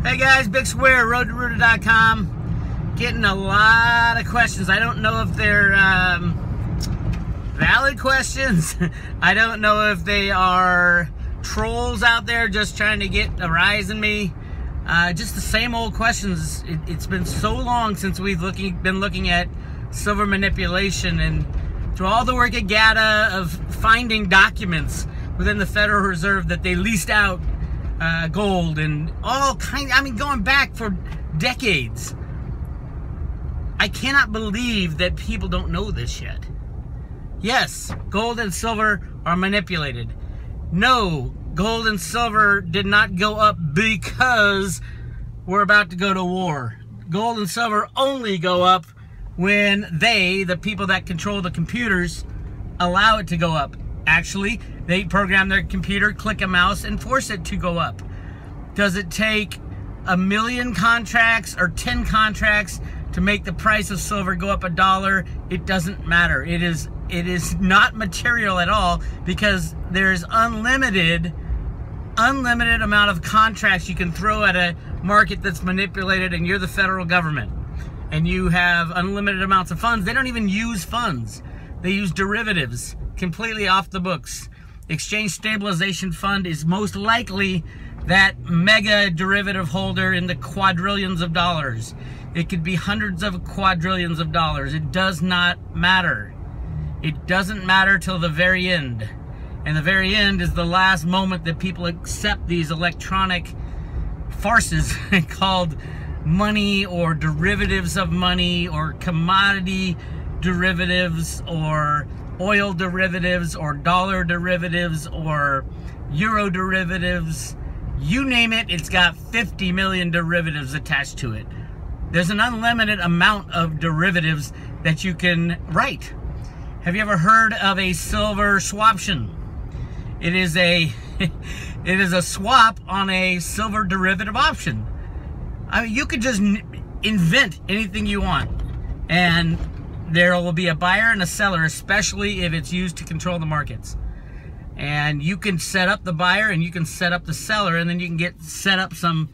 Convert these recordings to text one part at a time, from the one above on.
Hey guys, Bix Weir, roadtoroota.com. Getting a lot of questions. I don't know if they're valid questions. I don't know if they are trolls out there just trying to get a rise in me. Just the same old questions. It's been so long since we've been looking at silver manipulation, and through all the work at GATA of finding documents within the Federal Reserve that they leased out gold and all kinds, I mean, going back for decades. I cannot believe that people don't know this yet. Yes, gold and silver are manipulated. No, gold and silver did not go up because we're about to go to war. Gold and silver only go up when they, the people that control the computers, allow it to go up. Actually, they program their computer, click a mouse, and force it to go up. Does it take 1 million contracts or 10 contracts to make the price of silver go up $1? It doesn't matter. It is not material at all, because there's unlimited amount of contracts you can throw at a market that's manipulated, and you're the federal government. And you have unlimited amounts of funds. They don't even use funds. They use derivatives, completely off the books. Exchange Stabilization Fund is most likely that mega derivative holder in the quadrillions of dollars. It could be hundreds of quadrillions of dollars. It does not matter. It doesn't matter till the very end. And the very end is the last moment that people accept these electronic farces called money, or derivatives of money, or commodity derivatives, or oil derivatives, or dollar derivatives, or euro derivatives. You name it, it's got 50 million derivatives attached to it. There's an unlimited amount of derivatives that you can write. Have you ever heard of a silver swaption? It is a swap on a silver derivative option. I mean, you could just invent anything you want, and there will be a buyer and a seller, especially if it's used to control the markets. And you can set up the buyer and you can set up the seller, and then you can set up some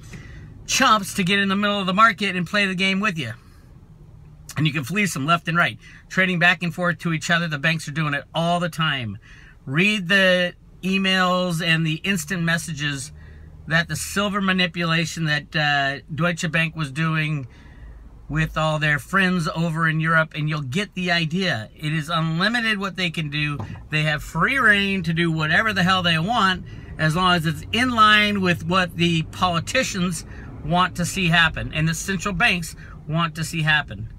chumps to get in the middle of the market and play the game with you. And you can fleece them left and right, trading back and forth to each other. The banks are doing it all the time. Read the emails and the instant messages that the silver manipulation that Deutsche Bank was doing with all their friends over in Europe, and you'll get the idea. It is unlimited what they can do. They have free reign to do whatever the hell they want, as long as it's in line with what the politicians want to see happen and the central banks want to see happen.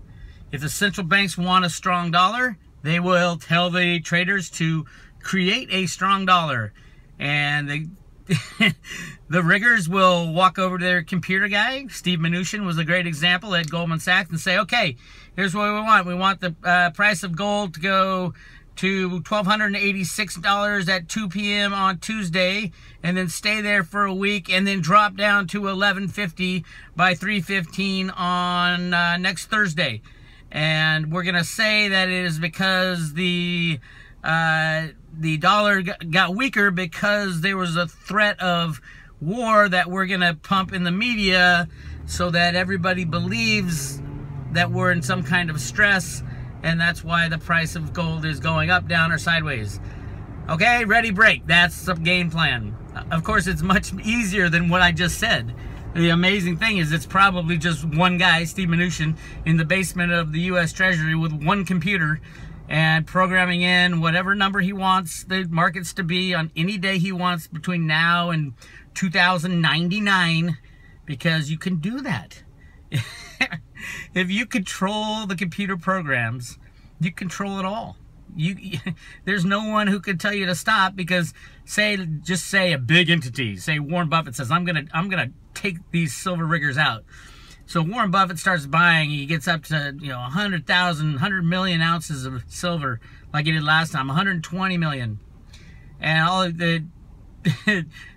If the central banks want a strong dollar, they will tell the traders to create a strong dollar, and the riggers will walk over to their computer guy. Steve Mnuchin was a great example at Goldman Sachs, and say, okay, here's what we want. We want the price of gold to go to $1,286 at 2 p.m. on Tuesday, and then stay there for a week, and then drop down to $1,150 by 3:15 on next Thursday. And we're going to say that it is because the dollar got weaker because there was a threat of war that we're going to pump in the media, so that everybody believes that we're in some kind of stress, and that's why the price of gold is going up, down, or sideways. Okay, ready, break. That's the game plan. Of course, it's much easier than what I just said. The amazing thing is, it's probably just one guy, Steve Mnuchin, in the basement of the U.S. Treasury with one computer, and programming in whatever number he wants the markets to be on any day he wants between now and 2099, because you can do that. If you control the computer programs, you control it all. There's no one who could tell you to stop, because just say a big entity, say Warren Buffett says, I'm gonna take these silver riggers out. So Warren Buffett starts buying, he gets up to 100 million ounces of silver, like he did last time, 120 million. And all the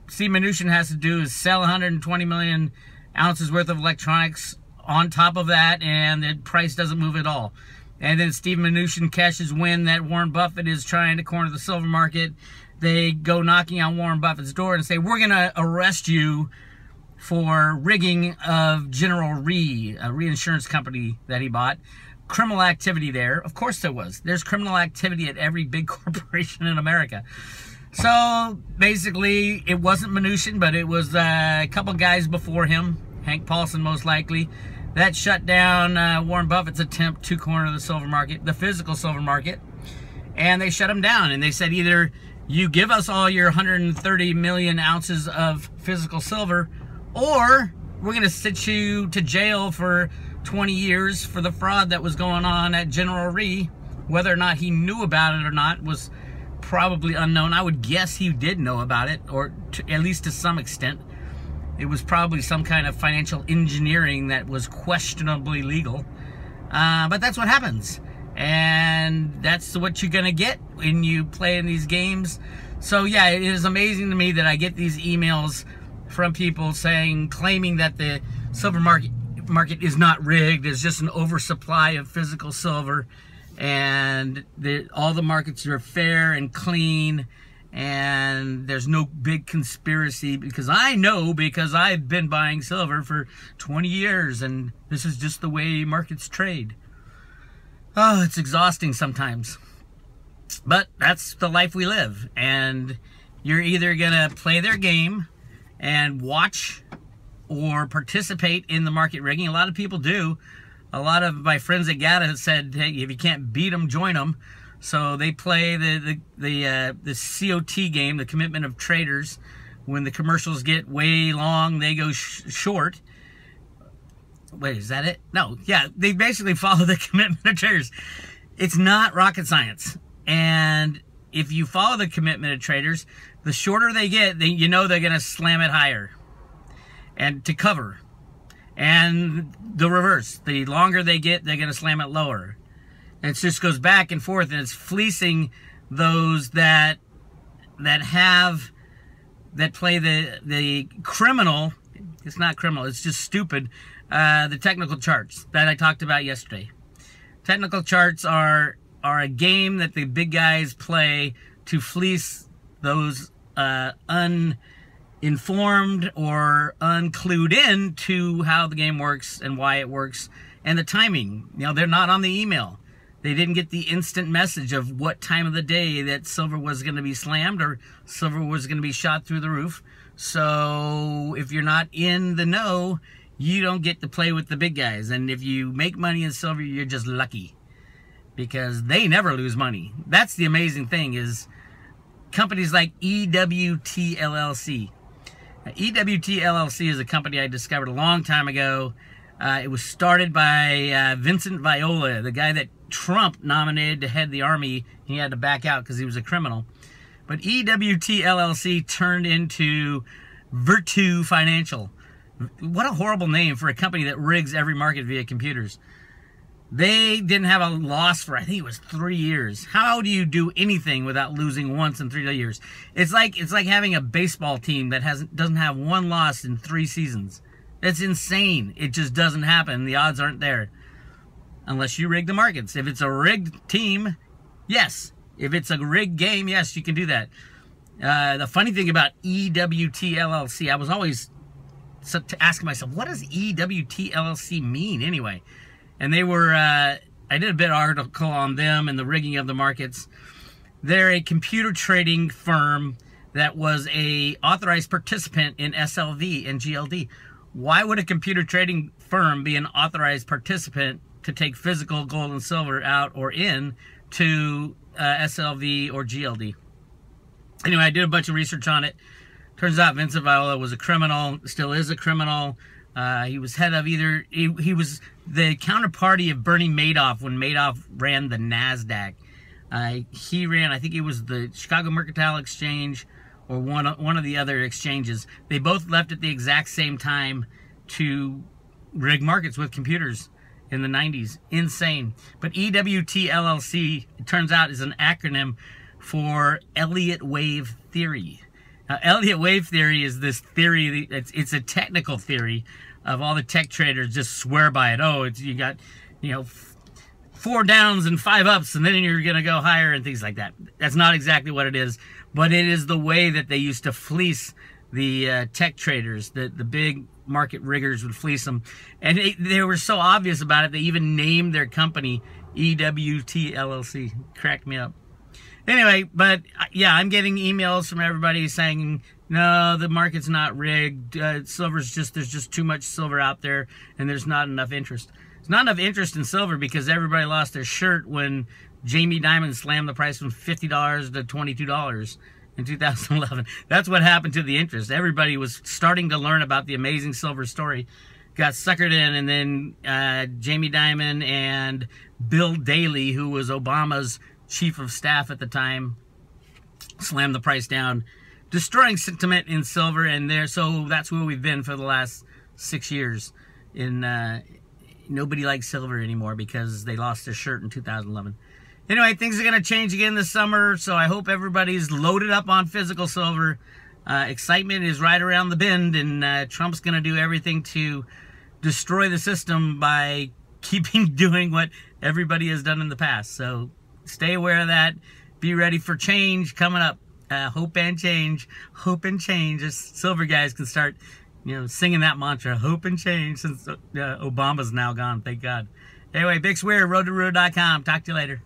Steve Mnuchin has to do is sell 120 million ounces worth of electronics on top of that, and the price doesn't move at all. And then Steve Mnuchin catches wind that Warren Buffett is trying to corner the silver market. They go knocking on Warren Buffett's door and say, we're going to arrest you for rigging of General Re, a reinsurance company that he bought. Criminal activity there. Of course there was. There's criminal activity at every big corporation in America. So basically, it wasn't Mnuchin, but it was a couple guys before him, Hank Paulson most likely, that shut down Warren Buffett's attempt to corner the silver market, the physical silver market, and they shut him down. And they said, either you give us all your 130 million ounces of physical silver, or we're going to sit you to jail for 20 years for the fraud that was going on at General Re. Whether or not he knew about it or not was probably unknown. I would guess he did know about it, or at least to some extent. It was probably some kind of financial engineering that was questionably legal. But that's what happens. And that's what you're going to get when you play in these games. So yeah, it is amazing to me that I get these emails from people claiming that the silver market is not rigged. It's just an oversupply of physical silver, and all the markets are fair and clean, and there's no big conspiracy, because I've been buying silver for 20 years, and this is just the way markets trade. Oh, it's exhausting sometimes, but that's the life we live. And you're either gonna play their game and watch or participate in the market rigging. A lot of people do. A lot of my friends at GATA said, hey, if you can't beat them, join them. So they play the COT game, the commitment of traders. When the commercials get way long, they go short. Wait, is that it? No, yeah, they basically follow the commitment of traders. It's not rocket science. And if you follow the commitment of traders, the shorter they get, you know they're going to slam it higher and to cover. And the reverse, the longer they get, they're going to slam it lower. And it just goes back and forth, and it's fleecing those that play the criminal. It's not criminal, it's just stupid. The technical charts that I talked about yesterday. Technical charts are a game that the big guys play to fleece those uninformed or unclued in to how the game works and why it works and the timing. You know, they're not on the email. They didn't get the instant message of what time of the day that silver was going to be slammed or silver was going to be shot through the roof. So if you're not in the know, you don't get to play with the big guys. And if you make money in silver, you're just lucky, because they never lose money. That's the amazing thing, is companies like EWT LLC. EWT LLC is a company I discovered a long time ago. It was started by Vincent Viola, the guy that Trump nominated to head the army. He had to back out because he was a criminal. But EWT LLC turned into Virtu Financial. What a horrible name for a company that rigs every market via computers. They didn't have a loss for, I think it was 3 years. How do you do anything without losing once in 3 years? It's like having a baseball team that doesn't have one loss in 3 seasons. That's insane. It just doesn't happen. The odds aren't there unless you rig the markets. If it's a rigged team, yes. If it's a rigged game, yes, you can do that. The funny thing about EWT LLC, I was always asking myself, what does EWT LLC mean anyway? And they were, I did a bit of article on them and the rigging of the markets. They're a computer trading firm that was a authorized participant in SLV and GLD. Why would a computer trading firm be an authorized participant to take physical gold and silver out or in to SLV or GLD? Anyway, I did a bunch of research on it. Turns out Vincent Viola was a criminal, still is a criminal. He was head of he was the counterparty of Bernie Madoff when Madoff ran the NASDAQ. He ran, I think it was the Chicago Mercantile Exchange or one of the other exchanges. They both left at the exact same time to rig markets with computers in the 90s. Insane. But EWT LLC, it turns out, is an acronym for Elliott Wave Theory. Now, Elliott Wave Theory is this theory, it's a technical theory of all the tech traders just swear by it. Oh, you got, 4 downs and 5 ups, and then you're going to go higher and things like that. That's not exactly what it is, but it is the way that they used to fleece the tech traders, the big market riggers would fleece them. And they were so obvious about it, they even named their company EWT LLC. Cracked me up. Anyway, but yeah, I'm getting emails from everybody saying, no, the market's not rigged. Silver's just, there's just too much silver out there and there's not enough interest. There's not enough interest in silver because everybody lost their shirt when Jamie Dimon slammed the price from $50 to $22 in 2011. That's what happened to the interest. Everybody was starting to learn about the amazing silver story, got suckered in, and then Jamie Dimon and Bill Daley, who was Obama's chief of staff at the time, slammed the price down, destroying sentiment in silver. And so that's where we've been for the last 6 years. Nobody likes silver anymore because they lost their shirt in 2011. Anyway, things are going to change again this summer, so I hope everybody's loaded up on physical silver. Excitement is right around the bend, and Trump's going to do everything to destroy the system by keeping doing what everybody has done in the past. So stay aware of that. Be ready for change coming up. Hope and change. Hope and change. Just silver guys can start, singing that mantra. Hope and change, since Obama's now gone. Thank God. Anyway, Bix Weir, roadtoroad.com. Talk to you later.